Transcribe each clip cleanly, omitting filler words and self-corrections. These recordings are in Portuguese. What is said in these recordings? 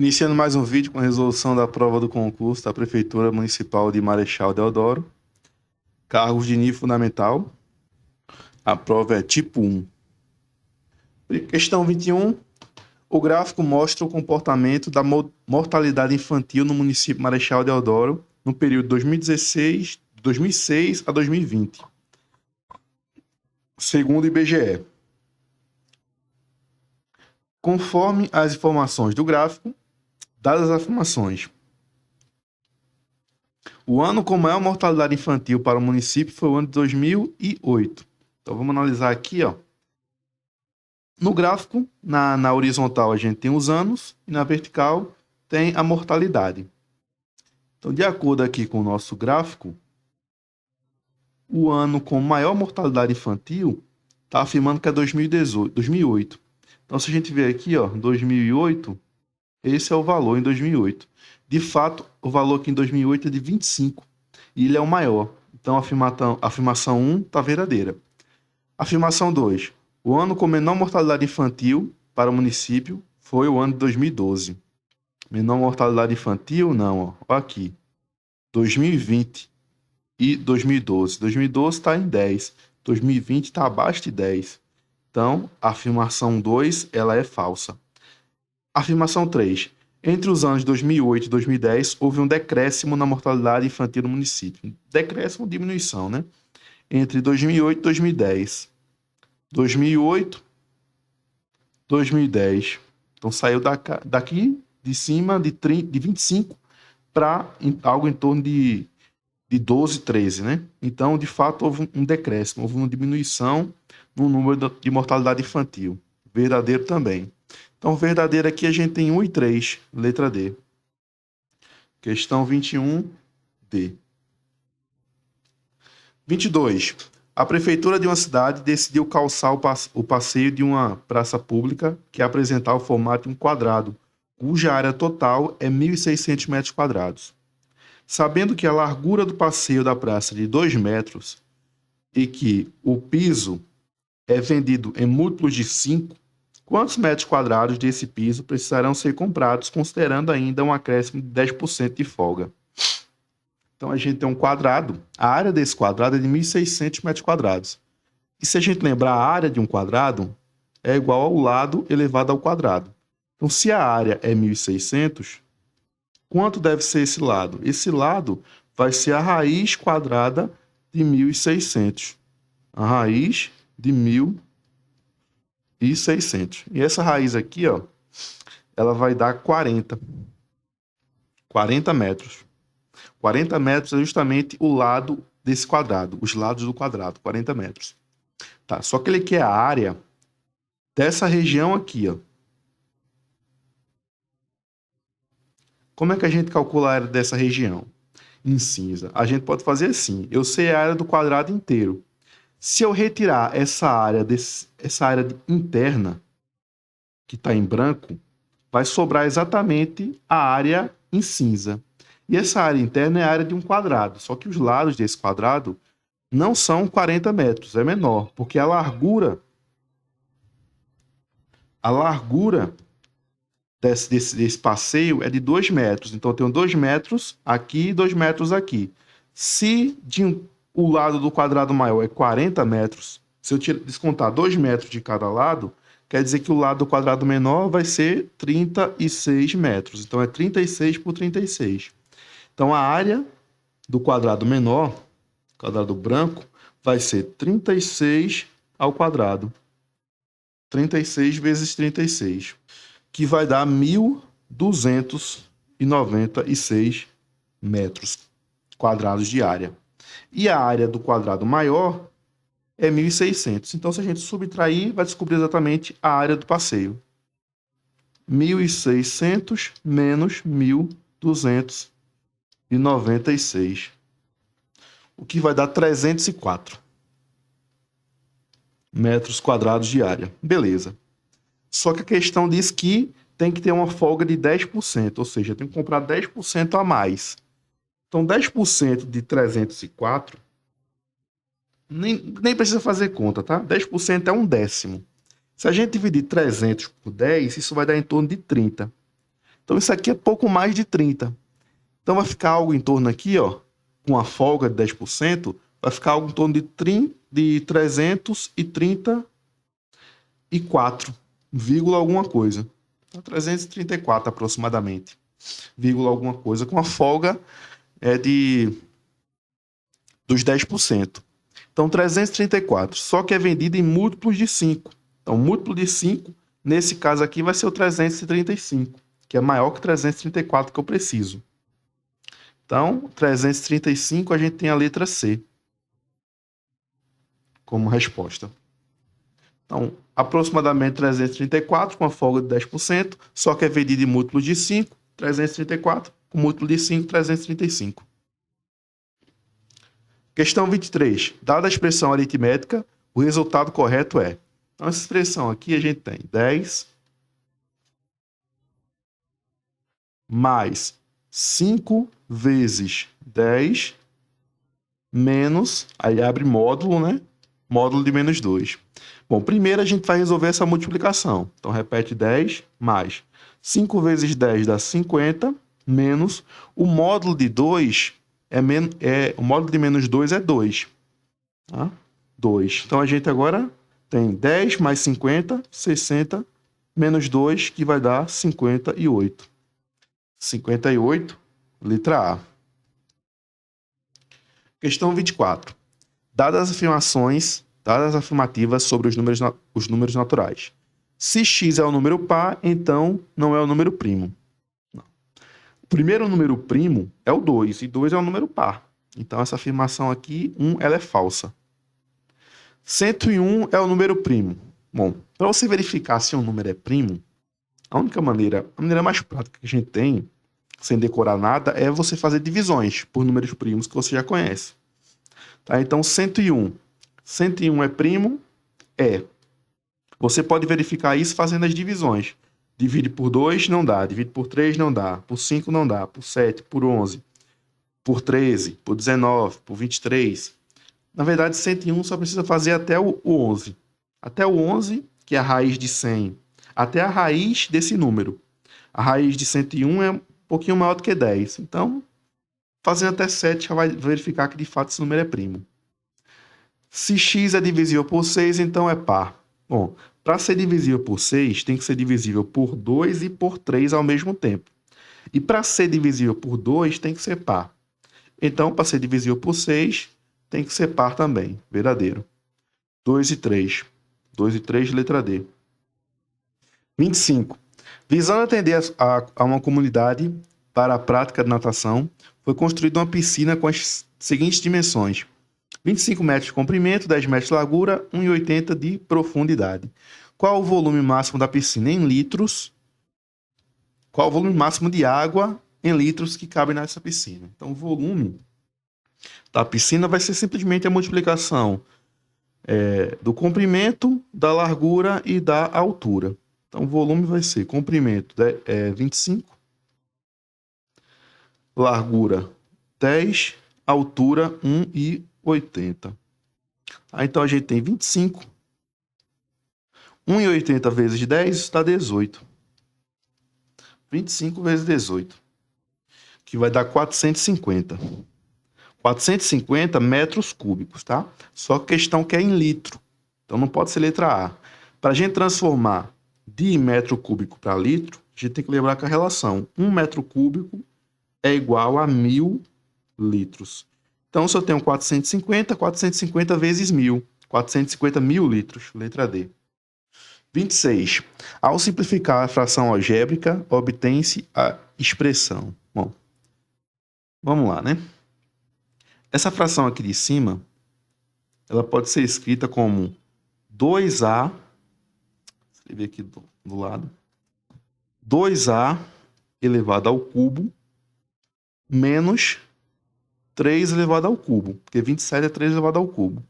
Iniciando mais um vídeo com a resolução da prova do concurso da Prefeitura Municipal de Marechal Deodoro. Cargos de nível fundamental. A prova é tipo 1. Questão 21. O gráfico mostra o comportamento da mortalidade infantil no município Marechal Deodoro no período 2006 a 2020. Segundo o IBGE. Conforme as informações do gráfico, dadas as afirmações, o ano com maior mortalidade infantil para o município foi o ano de 2008. Então vamos analisar aqui, ó. No gráfico, na horizontal a gente tem os anos e na vertical tem a mortalidade. Então, de acordo aqui com o nosso gráfico, o ano com maior mortalidade infantil está afirmando que é 2008. Então, se a gente ver aqui, ó, 2008, esse é o valor em 2008. De fato, o valor aqui em 2008 é de 25 e ele é o maior. Então, a afirmação 1 está verdadeira. Afirmação 2. O ano com menor mortalidade infantil para o município foi o ano de 2012. Menor mortalidade infantil, não, ó aqui. 2020 e 2012. 2012 está em 10. 2020 está abaixo de 10. Então, a afirmação 2 ela é falsa. Afirmação 3. Entre os anos de 2008 e 2010, houve um decréscimo na mortalidade infantil no município. Decréscimo, diminuição, né? Entre 2008 e 2010. 2008, 2010. Então, saiu daqui de cima de 25 para algo em torno de 12, 13, né? Então, de fato, houve um decréscimo, houve uma diminuição no número de mortalidade infantil. Verdadeiro também. Então, verdadeiro aqui a gente tem 1 e 3, letra D. Questão 21, D. 22. A prefeitura de uma cidade decidiu calçar o passeio de uma praça pública que apresentar o formato de um quadrado, cuja área total é 1.600 metros quadrados. Sabendo que a largura do passeio da praça é de 2 metros e que o piso é vendido em múltiplos de 5, quantos metros quadrados desse piso precisarão ser comprados, considerando ainda um acréscimo de 10% de folga? Então, a gente tem um quadrado, a área desse quadrado é de 1.600 metros quadrados. E se a gente lembrar, a área de um quadrado é igual ao lado elevado ao quadrado. Então, se a área é 1.600, quanto deve ser esse lado? Esse lado vai ser a raiz quadrada de 1.600. A raiz de 1.600. E essa raiz aqui, ó, ela vai dar 40 metros. 40 metros é justamente o lado desse quadrado, os lados do quadrado, 40 metros. Tá, só que ele quer a área dessa região aqui, ó. Como é que a gente calcula a área dessa região? Em cinza. A gente pode fazer assim, eu sei a área do quadrado inteiro. Se eu retirar essa área interna, que está em branco, vai sobrar exatamente a área em cinza. E essa área interna é a área de um quadrado, só que os lados desse quadrado não são 40 metros, é menor, porque a largura desse passeio é de 2 metros. Então, eu tenho 2 metros aqui e 2 metros aqui. Se o lado do quadrado maior é 40 metros, se eu descontar 2 metros de cada lado, quer dizer que o lado do quadrado menor vai ser 36 metros. Então, é 36 por 36. Então, a área do quadrado menor, quadrado branco, vai ser 36 ao quadrado. 36 vezes 36, que vai dar 1.296 metros quadrados de área. E a área do quadrado maior é 1.600. Então, se a gente subtrair, vai descobrir exatamente a área do passeio. 1.600 menos 1.296. O que vai dar 304 metros quadrados de área. Beleza. Só que a questão diz que tem que ter uma folga de 10%, ou seja, tem que comprar 10% a mais. Então, 10% de 304, nem precisa fazer conta, tá? 10% é 1/10. Se a gente dividir 300 por 10, isso vai dar em torno de 30. Então, isso aqui é pouco mais de 30. Então, vai ficar algo em torno aqui, ó, com a folga de 10%, vai ficar algo em torno de 334, vírgula alguma coisa. Então, 334 aproximadamente, vírgula alguma coisa, com a folga dos 10%. Então, 334, só que é vendido em múltiplos de 5. Então, múltiplo de 5, nesse caso aqui, vai ser o 335, que é maior que 334 que eu preciso. Então, 335, a gente tem a letra C como resposta. Então, aproximadamente 334, com a folga de 10%, só que é vendido em múltiplos de 5, 334, com múltiplo de 5, 335. Questão 23. Dada a expressão aritmética, o resultado correto é... Então, essa expressão aqui a gente tem 10 mais 5 vezes 10 menos... Aí abre módulo, né? Módulo de menos 2. Bom, primeiro a gente vai resolver essa multiplicação. Então, repete 10 mais 5 vezes 10 dá 50, menos o módulo de 2 o módulo de menos 2 é 2. Tá? 2. Então, a gente agora tem 10 mais 50, 60, menos 2, que vai dar 58. 58, letra A. Questão 24. Dadas as afirmativas sobre os números naturais. Se x é o número par, então não é o número primo. Não. O primeiro número primo é o 2, e 2 é o número par. Então, essa afirmação aqui, 1, ela é falsa. 101 é o número primo. Bom, para você verificar se um número é primo, a maneira mais prática que a gente tem, sem decorar nada, é você fazer divisões por números primos que você já conhece. Tá? Então, 101. 101 é primo? É. Você pode verificar isso fazendo as divisões. Divide por 2, não dá. Divide por 3, não dá. Por 5, não dá. Por 7, por 11, por 13, por 19, por 23. Na verdade, 101 só precisa fazer até o 11. Até o 11, que é a raiz de 100. Até a raiz desse número. A raiz de 101 é um pouquinho maior do que 10. Então, fazendo até 7, já vai verificar que de fato esse número é primo. Se x é divisível por 6, então é par. Bom, para ser divisível por 6, tem que ser divisível por 2 e por 3 ao mesmo tempo. E para ser divisível por 2, tem que ser par. Então, para ser divisível por 6, tem que ser par também, verdadeiro. 2 e 3. 2 e 3, letra D. 25. Visando atender a uma comunidade para a prática de natação, foi construída uma piscina com as seguintes dimensões: 25 metros de comprimento, 10 metros de largura, 1,80 de profundidade. Qual o volume máximo da piscina em litros? Qual o volume máximo de água em litros que cabe nessa piscina? Então, o volume da piscina vai ser simplesmente a multiplicação do comprimento, da largura e da altura. Então, o volume vai ser comprimento 25, largura 10, altura 1,80. Então, a gente tem 25. 1,80 vezes 10 dá 18. 25 vezes 18, que vai dar 450. 450 metros cúbicos, tá? Só que a questão que é em litro. Então, não pode ser letra A. Para a gente transformar de metro cúbico para litro, a gente tem que lembrar que a relação 1 metro cúbico é igual a 1.000 litros. Então, se eu tenho 450, 450 vezes 1.000. 450 mil litros, letra D. 26. Ao simplificar a fração algébrica, obtém-se a expressão. Bom, vamos lá, né? Essa fração aqui de cima, ela pode ser escrita como 2A, vou escrever aqui do lado, 2A elevado ao cubo menos 3 elevado ao cubo, porque 27 é 3 elevado ao cubo,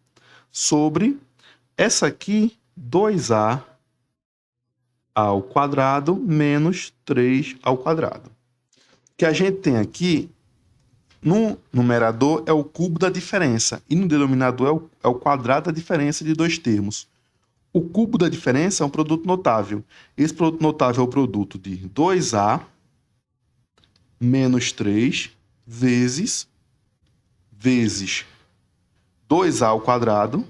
sobre essa aqui, 2A ao quadrado menos 3 ao quadrado. O que a gente tem aqui, no numerador, é o cubo da diferença, e no denominador é o quadrado da diferença de dois termos. O cubo da diferença é um produto notável. Esse produto notável é o produto de 2A menos 3 vezes 2a ao quadrado.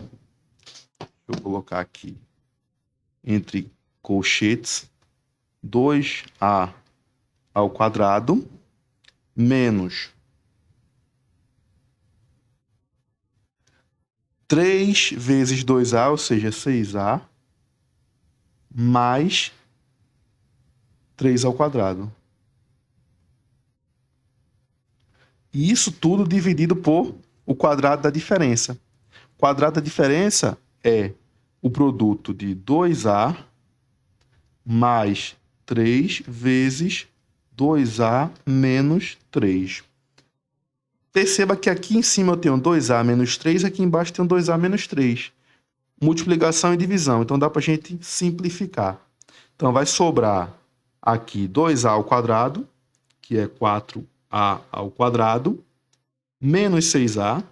Deixa eu colocar aqui entre colchetes. 2a ao quadrado menos 3 vezes 2a, ou seja, 6a, mais 3 ao quadrado. E isso tudo dividido por o quadrado da diferença. O quadrado da diferença é o produto de 2a mais 3 vezes 2a menos 3. Perceba que aqui em cima eu tenho 2a menos 3, aqui embaixo eu tenho 2a menos 3. Multiplicação e divisão, então dá para a gente simplificar. Então vai sobrar aqui 2a ao quadrado, que é 4a ao quadrado, menos 6a,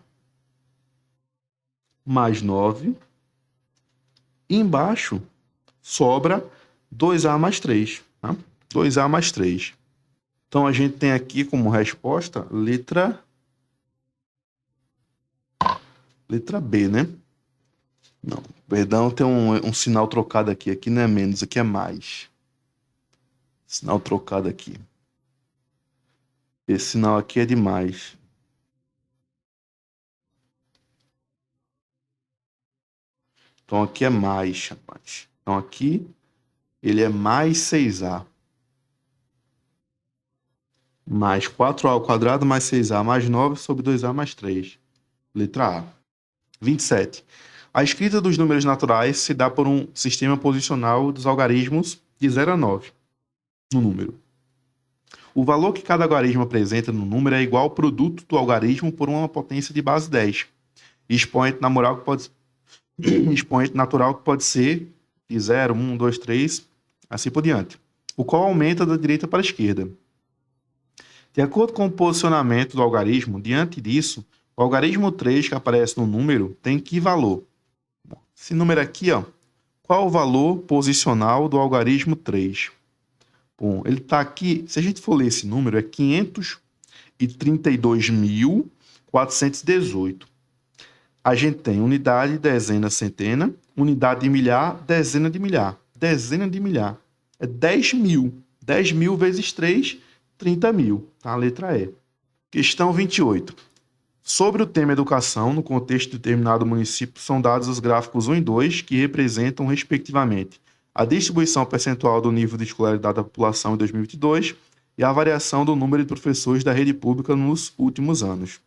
mais 9. E embaixo sobra 2a mais 3. Tá? 2a mais 3. Então a gente tem aqui como resposta letra B, né? Não, perdão, tem um sinal trocado aqui. Aqui não é menos, aqui é mais. Sinal trocado aqui. Esse sinal aqui é de mais. Então aqui é mais, rapaz. Então aqui ele é mais 6a. Mais 4a ao quadrado mais 6a mais 9 sobre 2a mais 3. Letra A. 27. A escrita dos números naturais se dá por um sistema posicional dos algarismos de 0 a 9 no número. O valor que cada algarismo apresenta no número é igual ao produto do algarismo por uma potência de base 10. Expoente natural que pode ser de 0, 1, 2, 3, assim por diante. O qual aumenta da direita para a esquerda. De acordo com o posicionamento do algarismo, diante disso, o algarismo 3 que aparece no número tem que valor? Esse número aqui, ó, qual o valor posicional do algarismo 3? Bom, ele está aqui, se a gente for ler esse número, é 532.418. A gente tem unidade, dezena, centena, unidade de milhar, dezena de milhar. Dezena de milhar é 10.000. 10.000 vezes 3, 30.000. Tá? A letra E. Questão 28. Sobre o tema educação, no contexto de determinado município, são dados os gráficos 1 e 2, que representam, respectivamente, a distribuição percentual do nível de escolaridade da população em 2022 e a variação do número de professores da rede pública nos últimos anos.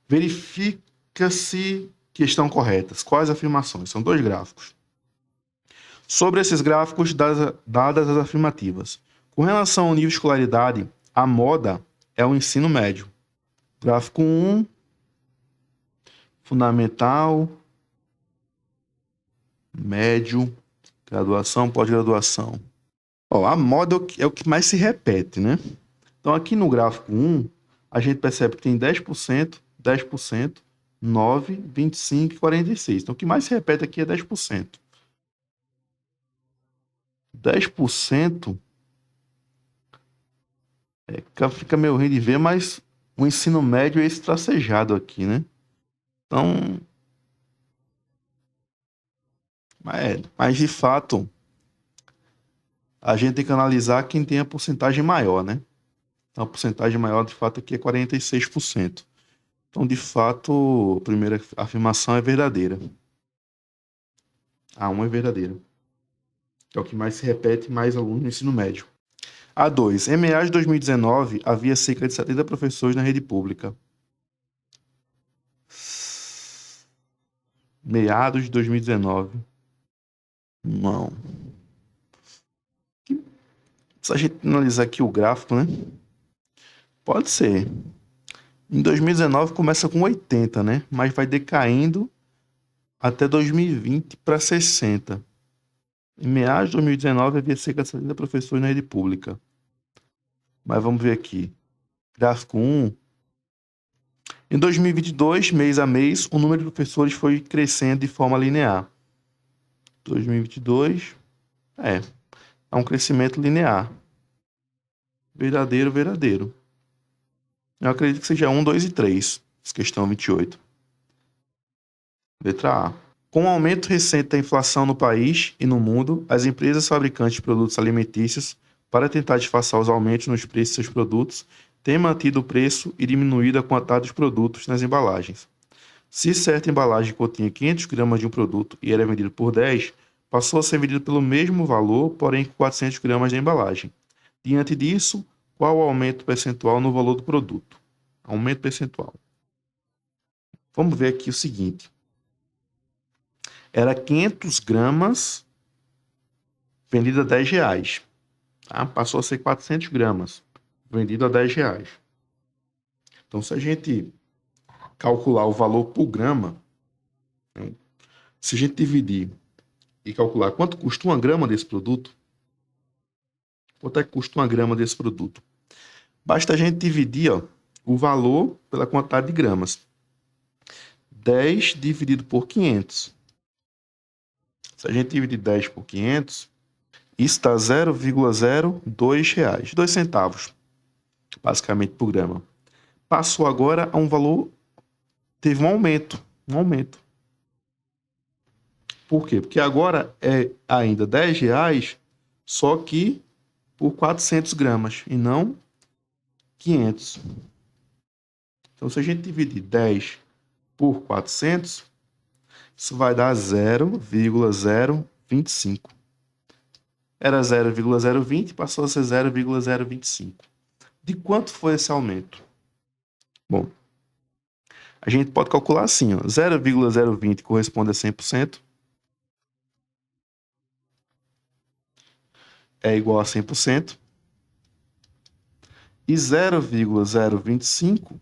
Verifica-se que estão corretas. Quais afirmações? São 2 gráficos. Sobre esses gráficos, dadas as afirmativas. Com relação ao nível de escolaridade, a moda é o ensino médio. Gráfico 1, fundamental, médio, graduação, pós-graduação. A moda é o que mais se repete, né? Então, aqui no gráfico 1, a gente percebe que tem 10%, 10%, 9%, 25% e 46%. Então, o que mais se repete aqui é 10%. 10% fica meio ruim de ver, mas o ensino médio é esse tracejado aqui, né? Então, mas de fato, a gente tem que analisar quem tem a porcentagem maior, né? Então, a porcentagem maior, de fato, aqui é 46%. Então, de fato, a primeira afirmação é verdadeira. A 1 é verdadeira. É o que mais se repete, mais alunos no ensino médio. A 2. Em meados de 2019, havia cerca de 70 professores na rede pública. Meados de 2019. Não. Se a gente analisar aqui o gráfico, né? Pode ser. Em 2019 começa com 80, né? Mas vai decaindo até 2020 para 60. Em meados de 2019 havia cerca de 70 professores na rede pública. Mas vamos ver aqui. Gráfico 1. Em 2022, mês a mês, o número de professores foi crescendo de forma linear. 2022, é um crescimento linear. Verdadeiro, verdadeiro. Eu acredito que seja 1, 2 e 3. Questão 28. Letra A. Com o aumento recente da inflação no país e no mundo, as empresas fabricantes de produtos alimentícios, para tentar disfarçar os aumentos nos preços de seus produtos, têm mantido o preço e diminuído a quantidade dos produtos nas embalagens. Se certa embalagem continha 500 gramas de um produto e era vendido por 10, passou a ser vendido pelo mesmo valor, porém com 400 gramas da embalagem. Diante disso, qual o aumento percentual no valor do produto? Aumento percentual. Vamos ver aqui o seguinte. Era 500 gramas vendido a 10 reais. Tá? Passou a ser 400 gramas vendido a 10 reais. Então, se a gente calcular o valor por grama, né? Se a gente dividir e calcular quanto custa uma grama desse produto, quanto é que custa uma grama desse produto? Basta a gente dividir o valor pela quantidade de gramas. 10 dividido por 500. Se a gente dividir 10 por 500, isso dá 0,02 reais, 2 centavos, basicamente por grama. Passou agora a um valor, teve um aumento. Por quê? Porque agora é ainda 10 reais, só que por 400 gramas e não 500. Então, se a gente dividir 10 por 400, isso vai dar 0,025. Era 0,020, passou a ser 0,025. De quanto foi esse aumento? Bom, a gente pode calcular assim, 0,020 corresponde a 100%, é igual a 100%, e 0,025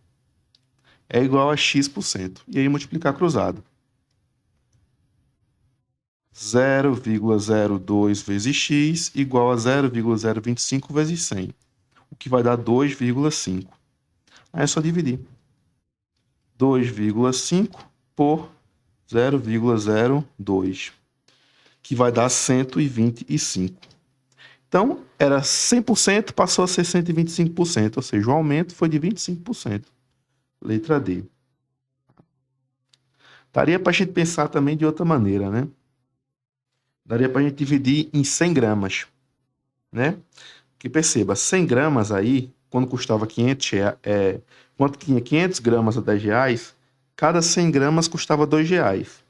é igual a x%. E aí multiplicar cruzado. 0,02 vezes x igual a 0,025 vezes 100, o que vai dar 2,5. Aí é só dividir. 2,5 por 0,02, que vai dar 125. Então, era 100%, passou a ser 125%, ou seja, o aumento foi de 25%. Letra D. Daria para a gente pensar também de outra maneira, né? Daria para a gente dividir em 100 gramas, né? Que perceba, 100 gramas aí, quando custava 500 reais, quando tinha 500 gramas a 10 reais, cada 100 gramas custava 2 reais.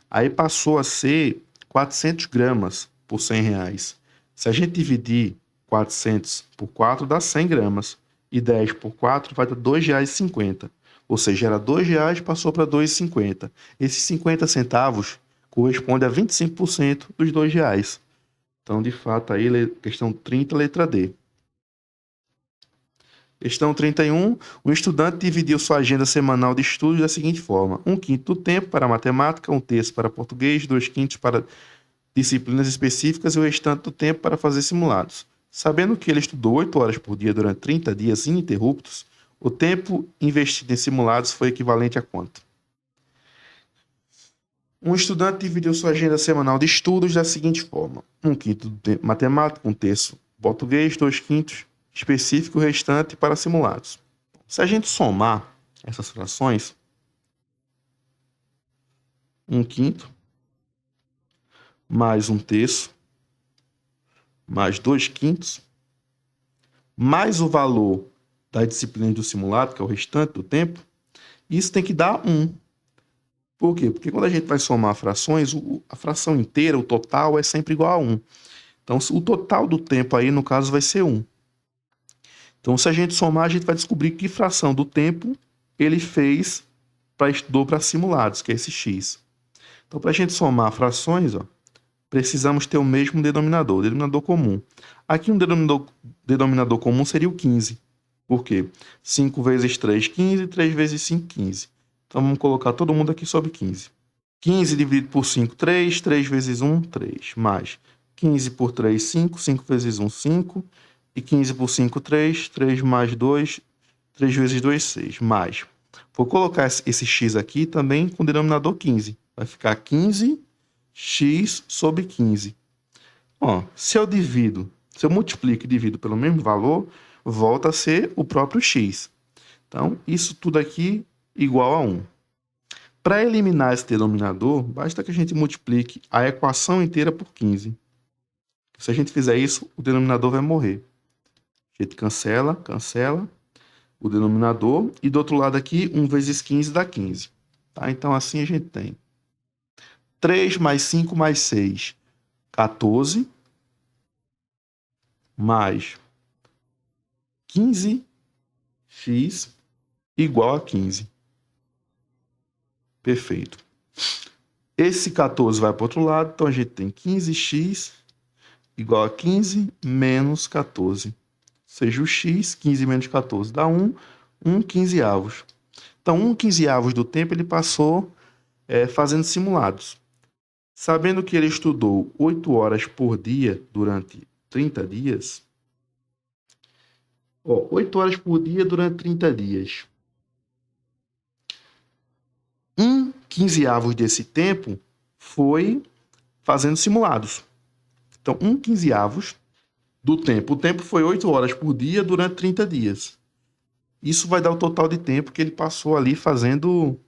Aí passou a ser 400 gramas por 100 reais. Se a gente dividir 400 por 4, dá 100 gramas. E 10 por 4 vai dar R$ 2,50. Ou seja, era R$ 2, passou para R$ 2,50. Esses 50 centavos corresponde a 25% dos R$ 2. Então, de fato, aí, questão 30, letra D. Questão 31. O estudante dividiu sua agenda semanal de estudos da seguinte forma: 1/5 do tempo para matemática, 1/3 para português, 2/5 para disciplinas específicas e o restante do tempo para fazer simulados. Sabendo que ele estudou 8 horas por dia durante 30 dias ininterruptos, o tempo investido em simulados foi equivalente a quanto? Um estudante dividiu sua agenda semanal de estudos da seguinte forma: 1/5 do tempo matemática, 1/3 português, 2/5 específico, o restante para simulados. Se a gente somar essas frações, 1/5 mais 1/3 mais 2/5 mais o valor da disciplina do simulado, que é o restante do tempo, isso tem que dar 1. Por quê? Porque quando a gente vai somar frações, a fração inteira, o total, é sempre igual a 1. Então, o total do tempo aí, no caso, vai ser 1. Então, se a gente somar, a gente vai descobrir que fração do tempo ele fez estudou para simulados, que é esse x. Então, para a gente somar frações, precisamos ter o mesmo denominador comum. Aqui um denominador comum seria o 15. Por quê? 5 vezes 3, 15, 3 vezes 5, 15. Então, vamos colocar todo mundo aqui sobre 15. 15 dividido por 5, 3. 3 vezes 1, 3. Mais 15 por 3, 5. 5 vezes 1, 5. E 15 por 5, 3. 3 mais 2. 3 vezes 2, 6. Mais. Vou colocar esse x aqui também com o denominador 15. Vai ficar 15x sobre 15. Se eu divido Se eu multiplico e divido pelo mesmo valor, volta a ser o próprio x. Então, isso tudo aqui igual a 1. Para eliminar esse denominador, basta que a gente multiplique a equação inteira por 15. Se a gente fizer isso, o denominador vai morrer. A gente cancela o denominador. E do outro lado aqui, 1 vezes 15 dá 15. Tá? Então, assim a gente tem 3 mais 5 mais 6, 14, mais 15x igual a 15. Perfeito. Esse 14 vai para o outro lado, então a gente tem 15x igual a 15 menos 14. Ou seja, o x, 15 menos 14, dá 1, 1 quinzeavos. Então, 1 quinzeavos do tempo ele passou fazendo simulados. Sabendo que ele estudou 8 horas por dia durante 30 dias, 8 horas por dia durante 30 dias. 1 quinzeavos desse tempo foi fazendo simulados. Então, 1 quinzeavos do tempo. O tempo foi 8 horas por dia durante 30 dias. Isso vai dar o total de tempo que ele passou ali fazendo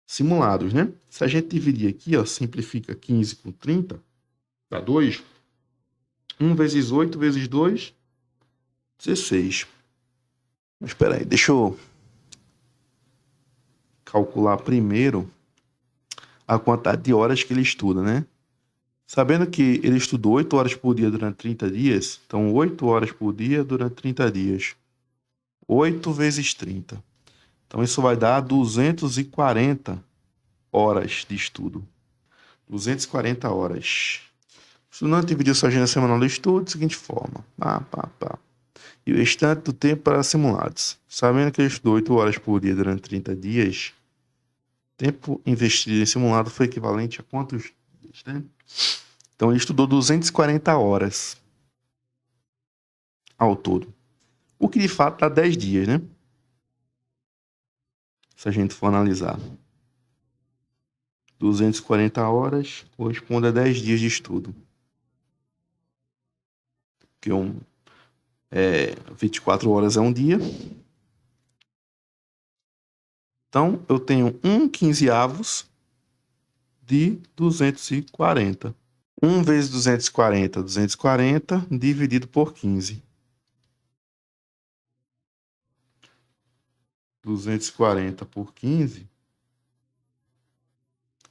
simulados, né? Se a gente dividir aqui, ó, simplifica 15 com 30, dá 2. 1 vezes 8 vezes 2, 16. Mas espera aí, deixa eu calcular primeiro a quantidade de horas que ele estuda, né? Sabendo que ele estudou 8 horas por dia durante 30 dias, então 8 horas por dia durante 30 dias. 8 vezes 30. Então isso vai dar 240 horas de estudo. 240 horas. O estudante dividiu sua agenda semanal de estudo da seguinte forma. E o restante do tempo para simulados. Sabendo que ele estudou 8 horas por dia durante 30 dias, o tempo investido em simulado foi equivalente a quantos dias, né? Então ele estudou 240 horas ao todo. O que de fato dá 10 dias, né? Se a gente for analisar. 240 horas corresponde a 10 dias de estudo. Porque 24 horas é um dia. Então, eu tenho 1 quinzeavos de 240. 1 vezes 240, 240 dividido por 15. 240 por 15,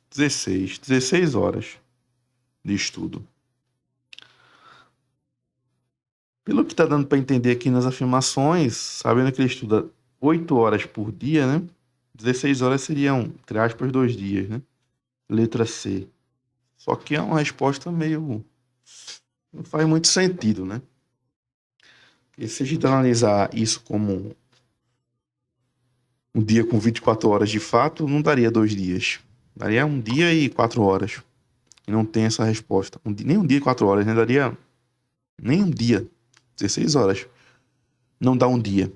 16 horas de estudo. Pelo que está dando para entender aqui nas afirmações, sabendo que ele estuda 8 horas por dia, né? 16 horas seriam, entre aspas, 2 dias, né? Letra C. Só que é uma resposta meio... não faz muito sentido, né? E se a gente analisar isso como um dia com 24 horas de fato, não daria 2 dias. Daria 1 dia e 4 horas. E não tem essa resposta. Nem 1 dia e 4 horas, né? Daria nem 1 dia. 16 horas. Não dá 1 dia.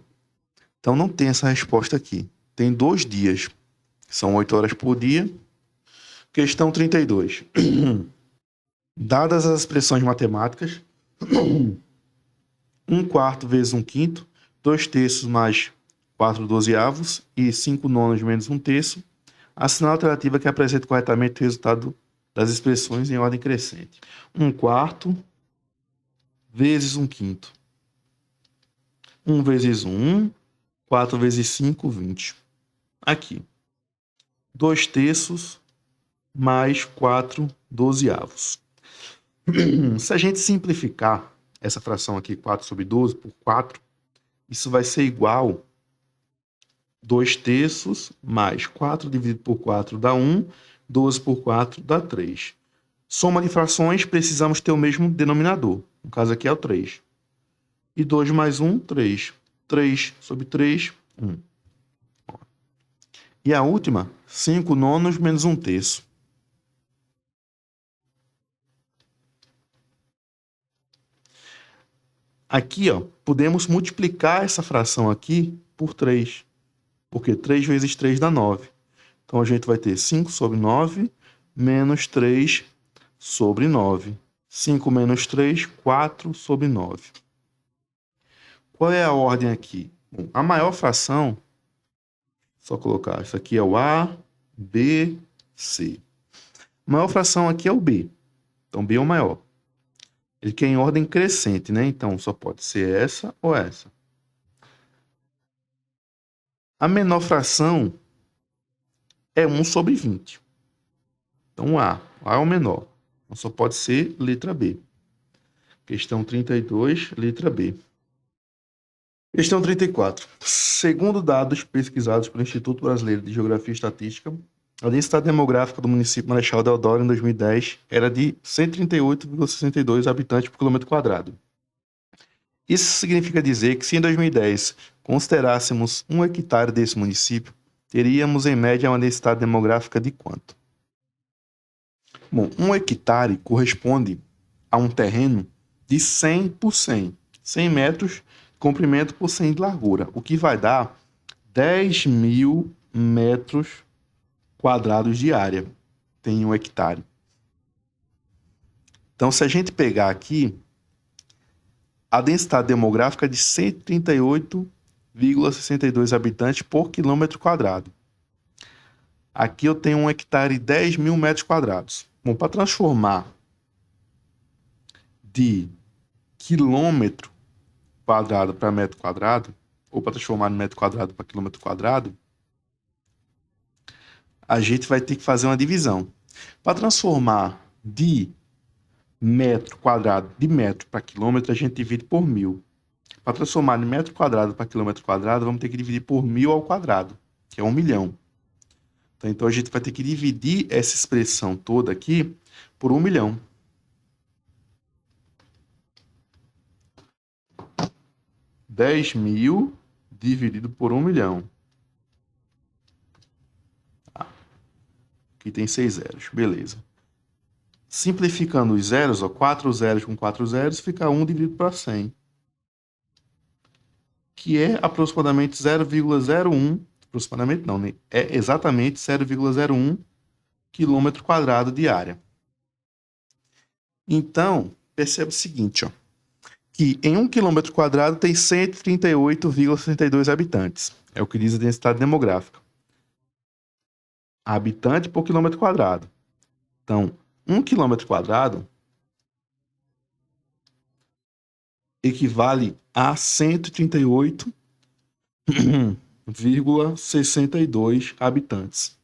Então não tem essa resposta aqui. Tem 2 dias. São 8 horas por dia. Questão 32. Dadas as expressões matemáticas, 1/4 vezes 1/5, 2/3 mais 4/12 e 5/9 menos 1/3, assinala a alternativa que apresenta corretamente o resultado das expressões em ordem crescente. 1/4 vezes 1/5. 1 vezes 1, 4 vezes 5, 20. Aqui. 2/3 mais 4/12. Se a gente simplificar essa fração aqui, 4/12 por 4, isso vai ser igual 2/3 mais 4 dividido por 4 dá 1, 12 por 4 dá 3. Soma de frações, precisamos ter o mesmo denominador. No caso aqui é o 3. E 2 mais 1, 3. 3 sobre 3, 1. E a última, 5/9 menos 1/3. Aqui, ó, podemos multiplicar essa fração aqui por 3. Porque 3 vezes 3 dá 9. Então, a gente vai ter 5 sobre 9 menos 3 sobre 9. 5 menos 3, 4 sobre 9. Qual é a ordem aqui? Bom, a maior fração, só colocar, isso aqui é o A, B, C. A maior fração aqui é o B. Então, B é o maior. Ele quer em ordem crescente, né? Então, só pode ser essa ou essa. A menor fração é 1 sobre 20. Então, A é o menor. Então, só pode ser letra B. Questão 32, letra B. Questão 34. Segundo dados pesquisados pelo Instituto Brasileiro de Geografia e Estatística, a densidade demográfica do município Marechal Deodoro em 2010 era de 138,62 habitantes por quilômetro quadrado. Isso significa dizer que se em 2010 considerássemos 1 hectare desse município, teríamos em média uma densidade demográfica de quanto? Bom, 1 hectare corresponde a um terreno de 100 por 100. 100 metros de comprimento por 100 de largura, o que vai dar 10.000 metros quadrados de área. Tem 1 hectare. Então, se a gente pegar aqui, a densidade demográfica é de 138,62 habitantes por quilômetro quadrado. Aqui eu tenho 1 hectare e 10.000 metros quadrados. Bom, para transformar de quilômetro quadrado para metro quadrado, ou para transformar de metro quadrado para quilômetro quadrado, a gente vai ter que fazer uma divisão. Para transformar de metro quadrado de metro para quilômetro, a gente divide por 1.000. Para transformar de metro quadrado para quilômetro quadrado, vamos ter que dividir por 1.000 ao quadrado, que é 1 milhão. Então, a gente vai ter que dividir essa expressão toda aqui por 1 milhão. (10.000) dividido por 1 milhão. Aqui tem 6 zeros, beleza. Simplificando os zeros, 4 zeros com 4 zeros, fica 1 dividido para 100. Que é aproximadamente 0,01, aproximadamente não, né? É exatamente 0,01 quilômetro quadrado de área. Então, percebe o seguinte, ó, que em 1 quilômetro quadrado tem 138,62 habitantes. É o que diz a densidade demográfica. Habitante por quilômetro quadrado. Então, 1 quilômetro quadrado equivale a 138,62 habitantes.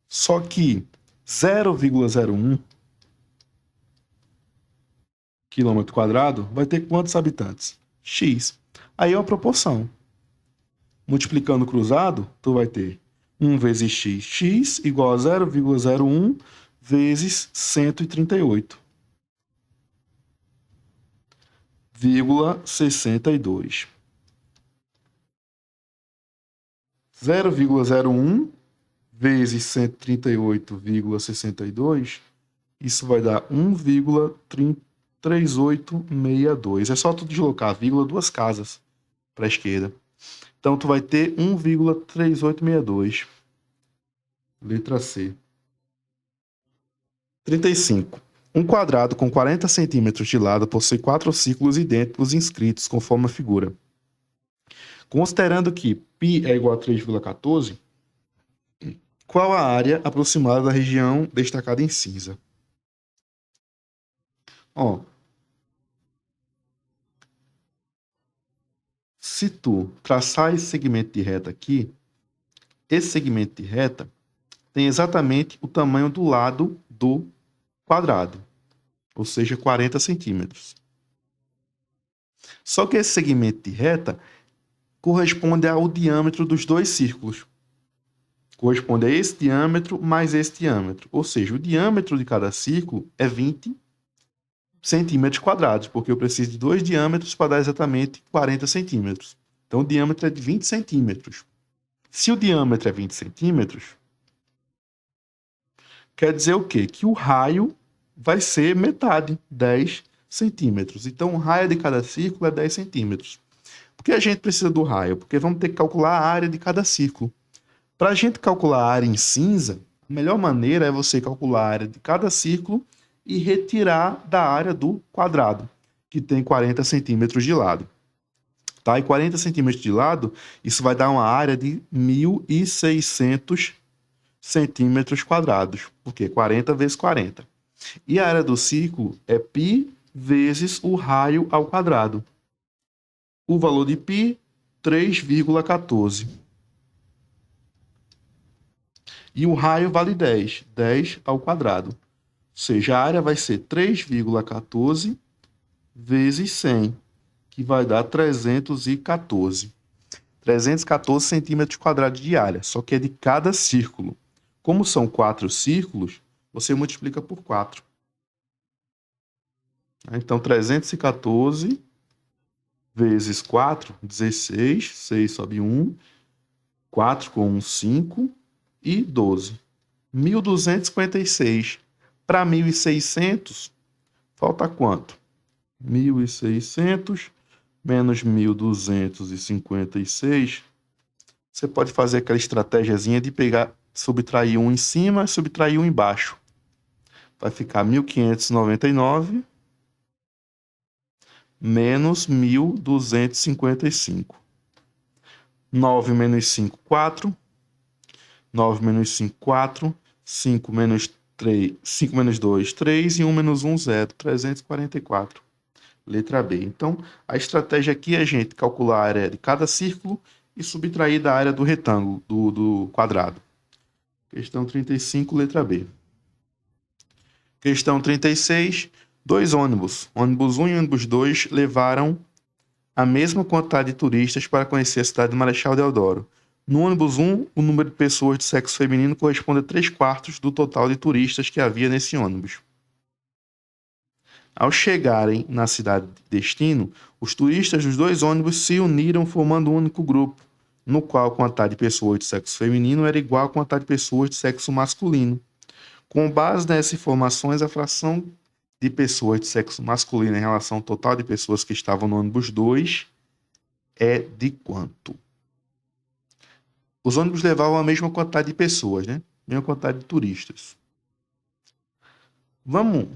Só que 0,01 quilômetro quadrado vai ter quantos habitantes? X. Aí é uma proporção. Multiplicando cruzado, tu vai ter 1 vezes x. X igual a 0,01 vezes 138,62. 0,01 vezes 138,62, isso vai dar 1,3862. É só tu deslocar a vírgula 2 casas para a esquerda. Então, tu vai ter 1,3862. Letra C. 35. Um quadrado com 40 centímetros de lado possui 4 círculos idênticos inscritos conforme a figura. Considerando que π é igual a 3,14, qual a área aproximada da região destacada em cinza? Ó, se tu traçar esse segmento de reta aqui, esse segmento de reta tem exatamente o tamanho do lado do quadrado, ou seja, 40 centímetros. Só que esse segmento de reta corresponde ao diâmetro dos dois círculos. Corresponde a esse diâmetro mais esse diâmetro. Ou seja, o diâmetro de cada círculo é 20 centímetros quadrados, porque eu preciso de 2 diâmetros para dar exatamente 40 centímetros. Então, o diâmetro é de 20 centímetros. Se o diâmetro é 20 centímetros, quer dizer o quê? Que o raio vai ser metade, 10 centímetros. Então, o raio de cada círculo é 10 centímetros. Por que a gente precisa do raio? Porque vamos ter que calcular a área de cada círculo. Para a gente calcular a área em cinza, A melhor maneira é você calcular a área de cada círculo e retirar da área do quadrado, que tem 40 centímetros de lado. Tá? E 40 centímetros de lado, isso vai dar uma área de 1.600 centímetros quadrados, porque 40 vezes 40. E a área do círculo é π vezes o raio ao quadrado. O valor de π, 3,14. E o raio vale 10, 10 ao quadrado. Ou seja, a área vai ser 3,14 vezes 100, que vai dar 314. 314 centímetros quadrados de área, só que é de cada círculo. Como são 4 círculos, você multiplica por 4. Então, 314 vezes 4, 16, 6 sobe 1, 4 com 1, 5 e 12. 1.256 para 1.600, falta quanto? 1.600 menos 1.256. Você pode fazer aquela estratégiazinha de pegar, subtrair um em cima e subtrair um embaixo. Vai ficar 1.599 menos 1.255. 9 menos 5, 4. 9 menos 5, 4. 5 menos 3, 5 menos 2, 3. E 1 menos 1, 0. 344. Letra B. Então, a estratégia aqui é a gente calcular a área de cada círculo e subtrair da área do retângulo, do quadrado. Questão 35, letra B. Questão 36. 2 ônibus, ônibus 1 e ônibus 2, levaram a mesma quantidade de turistas para conhecer a cidade de Marechal Deodoro. No ônibus 1, o número de pessoas de sexo feminino corresponde a 3/4 do total de turistas que havia nesse ônibus. Ao chegarem na cidade de destino, os turistas dos 2 ônibus se uniram formando um único grupo, no qual a quantidade de pessoas de sexo feminino era igual à quantidade de pessoas de sexo masculino. Com base nessas informações, a fração de pessoas de sexo masculino em relação ao total de pessoas que estavam no ônibus 2 é de quanto? Os ônibus levavam a mesma quantidade de pessoas, né? Mesma quantidade de turistas. Vamos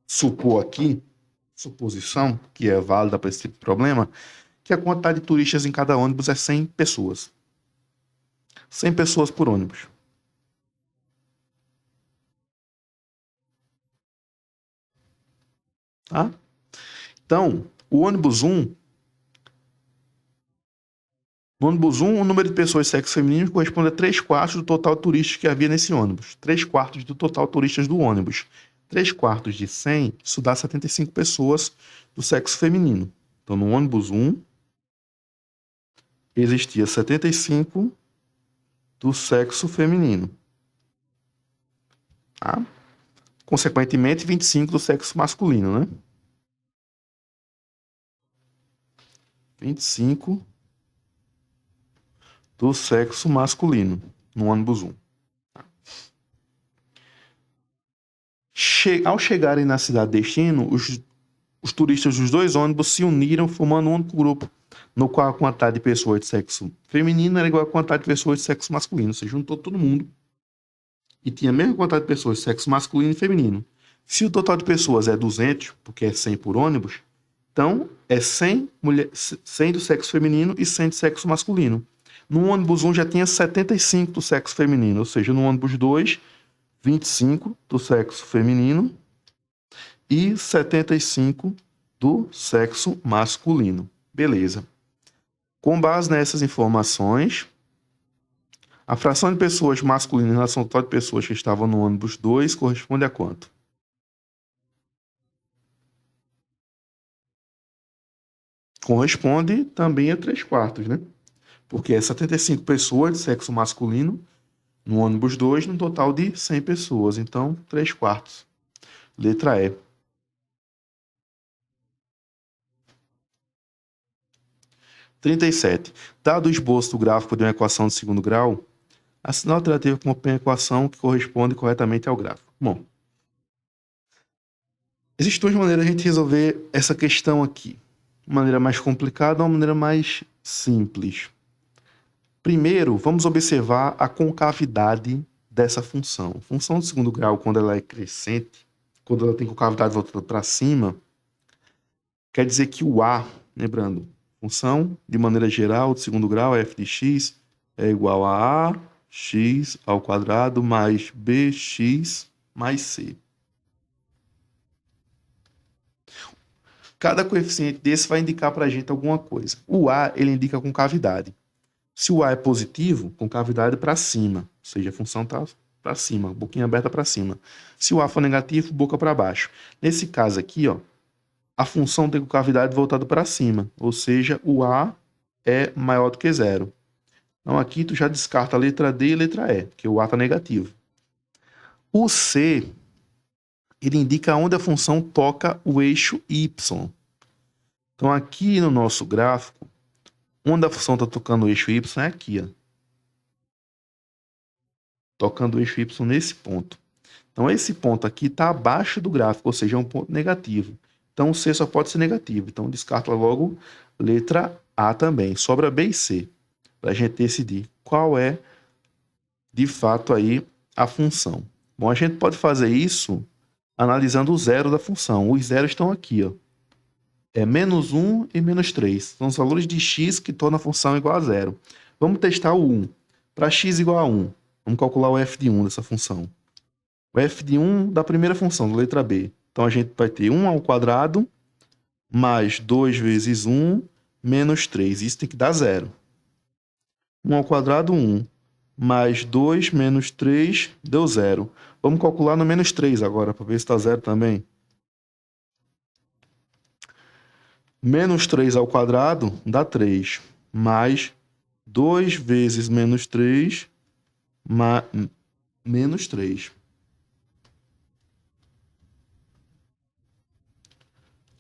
supor aqui, suposição, que é válida para esse tipo de problema, que a quantidade de turistas em cada ônibus é 100 pessoas. 100 pessoas por ônibus. Tá? Então, o ônibus 1, o número de pessoas de sexo feminino corresponde a 3/4 do total de turistas que havia nesse ônibus. 3/4 do total de turistas do ônibus. 3/4 de 100, isso dá 75 pessoas do sexo feminino. Então, no ônibus 1, existia 75 do sexo feminino. Tá? Consequentemente, 25 do sexo masculino, né? 25 do sexo masculino no ônibus 1. Ao chegarem na cidade de destino, os turistas dos 2 ônibus se uniram formando um único grupo, no qual a quantidade de pessoas de sexo feminino era igual à quantidade de pessoas de sexo masculino. Você juntou todo mundo e tinha a mesma quantidade de pessoas de sexo masculino e feminino. Se o total de pessoas é 200, porque é 100 por ônibus, então é 100 do sexo feminino e 100 do sexo masculino. No ônibus 1 já tinha 75 do sexo feminino, ou seja, no ônibus 2, 25 do sexo feminino e 75 do sexo masculino. Beleza. Com base nessas informações, a fração de pessoas masculinas em relação ao total de pessoas que estavam no ônibus 2 corresponde a quanto? Corresponde também a 3/4, né? Porque é 75 pessoas de sexo masculino no ônibus 2, num total de 100 pessoas. Então, 3/4. Letra E. 37. Dado o esboço do gráfico de uma equação de segundo grau, assine a alternativa que acompanha a equação que corresponde corretamente ao gráfico. Bom, existem 2 maneiras de a gente resolver essa questão aqui. Uma maneira mais complicada ou uma maneira mais simples. Primeiro, vamos observar a concavidade dessa função. A função de segundo grau, quando ela é crescente, quando ela tem concavidade voltada para cima, quer dizer que o a, lembrando, função, de maneira geral, de segundo grau, f de x é igual a x ao quadrado mais bx mais c. Cada coeficiente desse vai indicar para a gente alguma coisa. O a, ele indica concavidade. Se o a é positivo, concavidade para cima, ou seja, a função está para cima, boquinha aberta para cima. Se o a for negativo, boca para baixo. Nesse caso aqui, ó, a função tem concavidade voltada para cima, ou seja, o a é maior do que zero. Então aqui tu já descarta a letra D e a letra E, porque o a está negativo. O C, ele indica onde a função toca o eixo Y. Então aqui no nosso gráfico, onde a função está tocando o eixo Y é aqui, ó. Tocando o eixo Y nesse ponto. Então esse ponto aqui está abaixo do gráfico, ou seja, é um ponto negativo. Então o C só pode ser negativo. Então descarta logo letra A também. Sobra B e C, para a gente decidir qual é, de fato, aí a função. Bom, a gente pode fazer isso analisando o zero da função. Os zeros estão aqui, ó. É menos 1 e menos 3. São os valores de x que tornam a função igual a zero. Vamos testar o 1. Para x igual a 1, vamos calcular o f de 1 dessa função. O f de 1 da primeira função, da letra B. Então a gente vai ter 1 ao quadrado mais 2 vezes 1 menos 3. Isso tem que dar zero. 1 ao quadrado, 1. Mais 2 menos 3 deu zero. Vamos calcular no menos 3 agora, para ver se está zero também. Menos 3 ao quadrado dá 3. Mais 2 vezes menos 3, menos 3.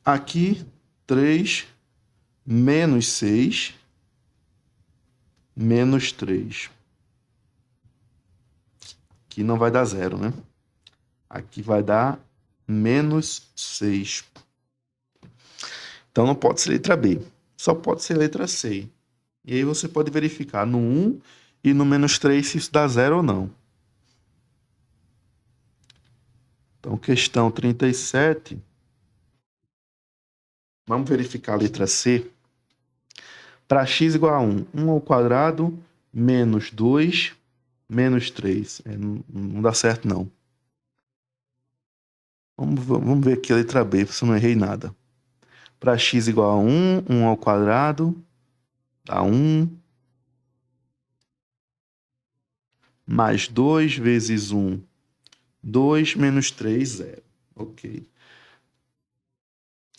Aqui, 3 menos 6, menos 3. Aqui não vai dar zero, né? Aqui vai dar menos 6. Então não pode ser letra B, só pode ser letra C. E aí você pode verificar no 1 e no menos 3 se isso dá zero ou não. Então, questão 37. Vamos verificar a letra C. Para x igual a 1, 1 ao quadrado menos 2 menos 3. Não dá certo, não. Vamos ver aqui a letra B, se eu não errei nada. Para x igual a 1, 1 ao quadrado dá 1. Mais 2 vezes 1, 2 menos 3, 0. Ok.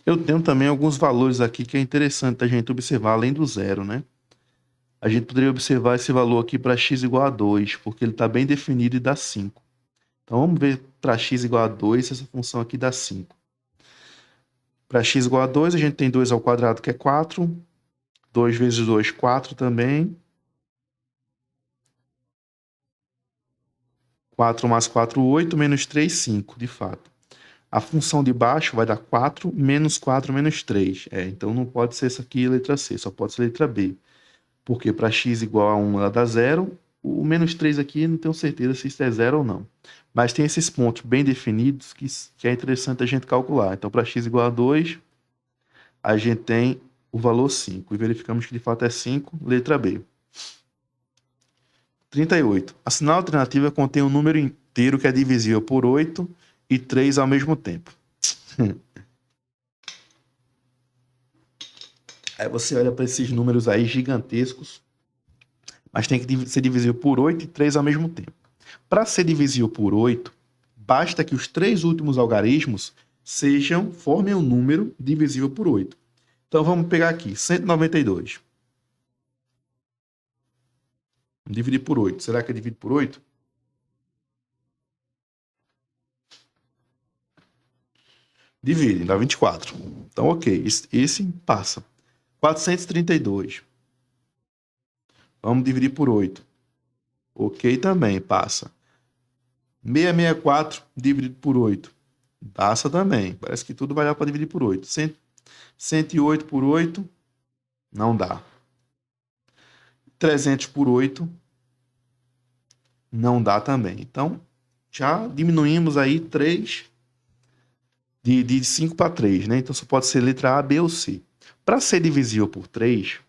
Eu tenho também alguns valores aqui que é interessante a gente observar, além do zero, né? A gente poderia observar esse valor aqui para x igual a 2, porque ele está bem definido e dá 5. Então, vamos ver para x igual a 2 se essa função aqui dá 5. Para x igual a 2, a gente tem 2 ao quadrado, que é 4. 2 vezes 2, 4 também. 4 mais 4, 8, menos 3, 5, de fato. A função de baixo vai dar 4, menos 4, menos 3. Então não pode ser essa aqui, letra C, só pode ser letra B. Porque para x igual a 1, ela dá 0. O menos 3 aqui, não tenho certeza se isso é 0 ou não. Mas tem esses pontos bem definidos que é interessante a gente calcular. Então, para x igual a 2, a gente tem o valor 5. E verificamos que de fato é 5, letra B. 38. A sinal alternativa contém um número inteiro que é divisível por 8 e 3 ao mesmo tempo. Aí você olha para esses números aí gigantescos, mas tem que ser divisível por 8 e 3 ao mesmo tempo. Para ser divisível por 8, basta que os 3 últimos algarismos formem um número divisível por 8. Então vamos pegar aqui, 192. Vamos dividir por 8. Será que é dividido por 8? Divide, dá 24. Então, ok, esse passa. 432. Vamos dividir por 8. Ok, também passa. 664 dividido por 8. Passa também. Parece que tudo vai dar para dividir por 8. 108 por 8. Não dá. 300 por 8. Não dá também. Então, já diminuímos aí 3, de 5 para 3, né? Então, só pode ser letra A, B ou C. Para ser divisível por 3,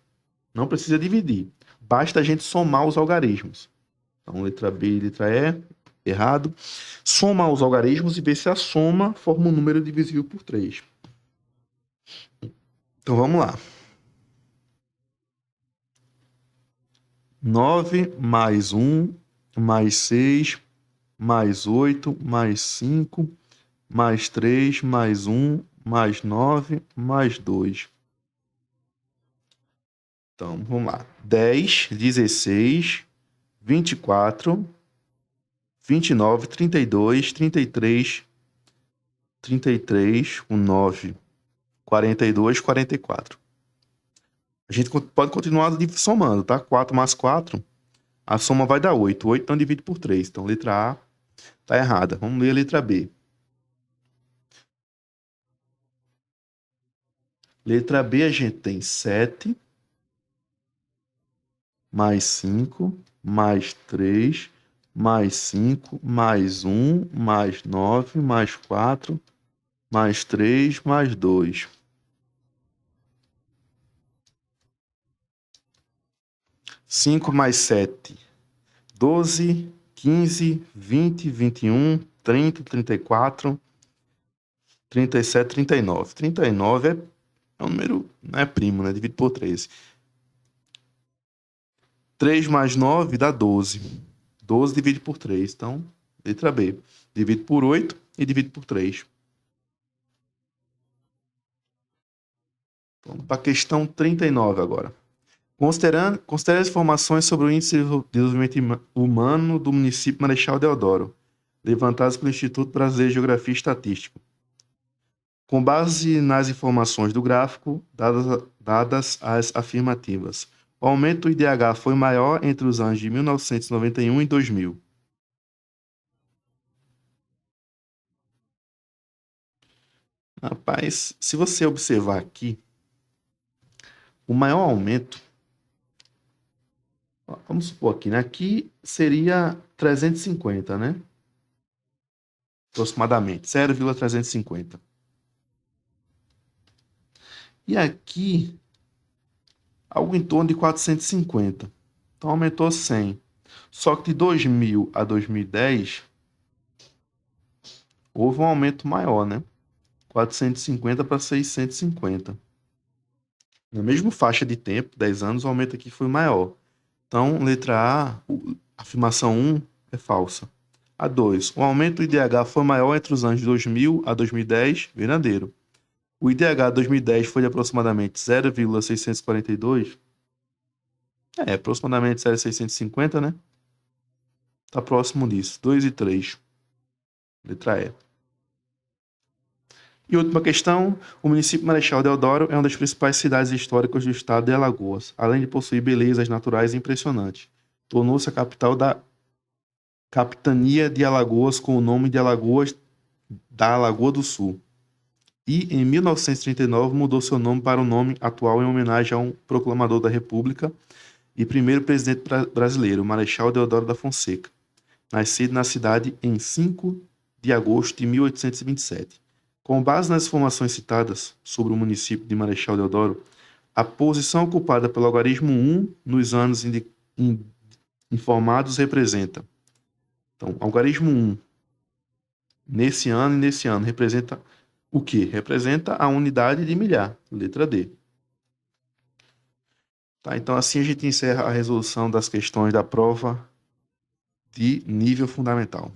não precisa dividir. Basta a gente somar os algarismos. Então, letra B e letra E, errado. Somar os algarismos e ver se a soma forma um número divisível por 3. Então, vamos lá. 9 mais 1, mais 6, mais 8, mais 5, mais 3, mais 1, mais 9, mais 2. Então, vamos lá. 10, 16, 24, 29, 32, 33, 33, com 9, 42, 44. A gente pode continuar somando, tá? 4 mais 4, a soma vai dar 8. 8 não divide por 3. Então, letra A tá errada. Vamos ler a letra B. Letra B a gente tem 7, mais 5, mais 3, mais 5, mais 1, mais 9, mais 4, mais 3, mais 2. 5 mais 7, 12, 15, 20, 21, 30, 34, 37, 39. 39 é um número, não é primo, né? Divide por 13. 3 mais 9 dá 12. 12 divide por 3. Então, letra B. Divide por 8 e divide por 3. Vamos para a questão 39 agora. Considere as informações sobre o Índice de Desenvolvimento Humano do município Marechal Deodoro, levantadas pelo Instituto Brasileiro de Geografia e Estatística. Com base nas informações do gráfico, dadas as afirmativas, o aumento do IDH foi maior entre os anos de 1991 e 2000. Rapaz, se você observar aqui, o maior aumento, vamos supor aqui, né? Aqui seria 350, né? Aproximadamente, 0,350. E aqui, algo em torno de 450. Então, aumentou 100. Só que de 2000 a 2010, houve um aumento maior, né? 450 para 650. Na mesma faixa de tempo, 10 anos, o aumento aqui foi maior. Então, letra A, afirmação 1 é falsa. A 2, o aumento do IDH foi maior entre os anos de 2000 a 2010, verdadeiro. O IDH 2010 foi de aproximadamente 0,642. Aproximadamente 0,650, né? Tá próximo disso. 2 e 3. Letra E. E última questão, o município Marechal Deodoro é uma das principais cidades históricas do estado de Alagoas, além de possuir belezas naturais impressionantes. Tornou-se a capital da capitania de Alagoas com o nome de Alagoas da Alagoa do Sul. E, em 1939, mudou seu nome para o nome atual em homenagem a um proclamador da República e primeiro presidente brasileiro, Marechal Deodoro da Fonseca, nascido na cidade em 5 de agosto de 1827. Com base nas informações citadas sobre o município de Marechal Deodoro, a posição ocupada pelo algarismo 1 nos anos informados representa. Então, algarismo 1, nesse ano e nesse ano, representa o quê? Representa a unidade de milhar, letra D. Tá, então, assim a gente encerra a resolução das questões da prova de nível fundamental.